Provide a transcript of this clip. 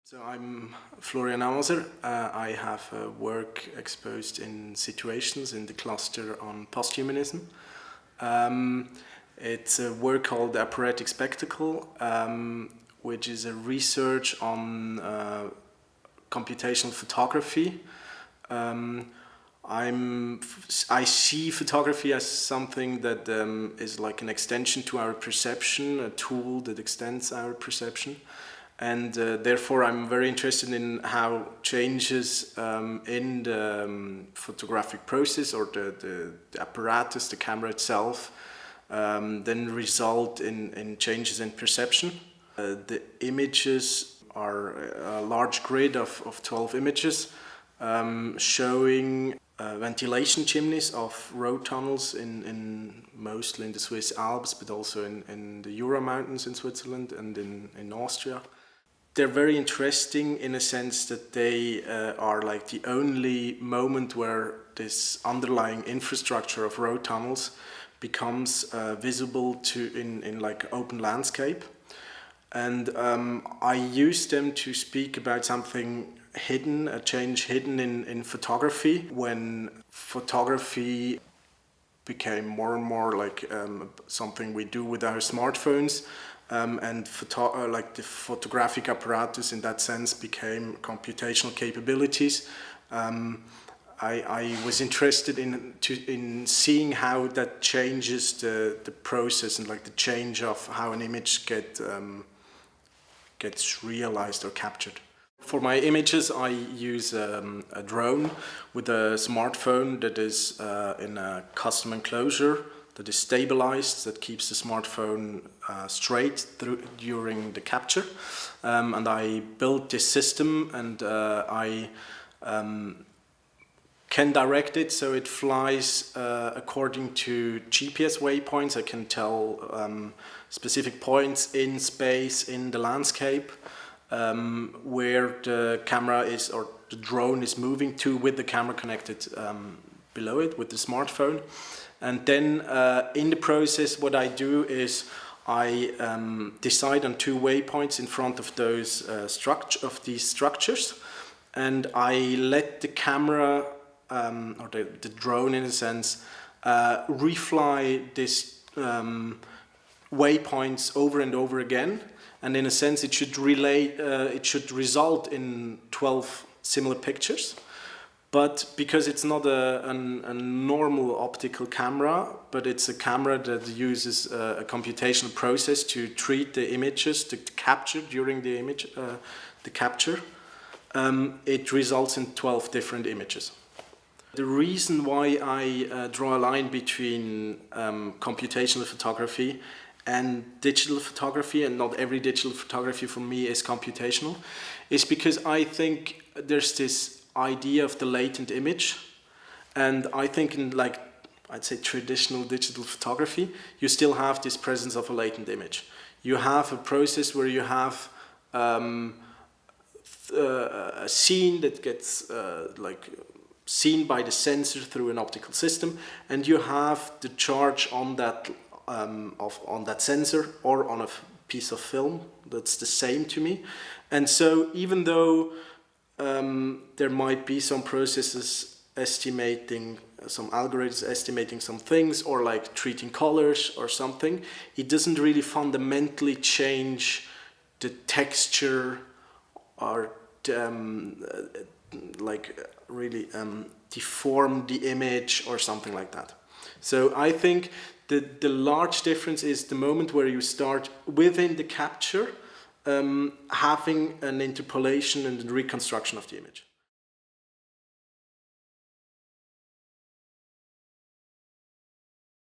So I'm Florian Amoser. I have work exposed in situations in the cluster on posthumanism. It's a work called the Aporetic spectacle, which is a research on computational photography. I see photography as something that is like an extension to our perception, a tool that extends our perception. And therefore I'm very interested in how changes in the photographic process or the apparatus, the camera itself, then result in changes in perception. The images are a large grid of 12 images showing ventilation chimneys of road tunnels mostly in the Swiss Alps, but also in the Jura Mountains in Switzerland and in Austria. They're very interesting in a sense that they are like the only moment where this underlying infrastructure of road tunnels becomes visible in like open landscape. And I use them to speak about something hidden, a change hidden in photography, when photography became more and more like something we do with our smartphones. And like the photographic apparatus in that sense became computational capabilities. I was interested in seeing how that changes the process and like the change of how an image gets realized or captured. For my images I use a drone with a smartphone that is in a custom enclosure that is stabilized, that keeps the smartphone straight during the capture. And I built this system, and I can direct it so it flies according to GPS waypoints. I can tell specific points in space, in the landscape, where the camera is, or the drone is moving to, with the camera connected below it with the smartphone. And then in the process what I do is I decide on 2 waypoints in front of these structures, and I let the camera or the drone in a sense refly this waypoints over and over again, and in a sense it should result in 12 similar pictures. But because it's not a normal optical camera, but it's a camera that uses a computational process to treat the images, to capture during the capture, it results in 12 different images. The reason why I draw a line between computational photography and digital photography, and not every digital photography for me is computational, is because I think there's this idea of the latent image, and I think in, like, I'd say traditional digital photography, you still have this presence of a latent image. You have a process where you have a scene that gets like seen by the sensor through an optical system, and you have the charge on that on that sensor or on a piece of film that's the same to me. And so even though there might be some processes estimating, some algorithms estimating some things, or like treating colors or something, it doesn't really fundamentally change the texture or like really deform the image or something like that. So I think that the large difference is the moment where you start within the capture having an interpolation and reconstruction of the image.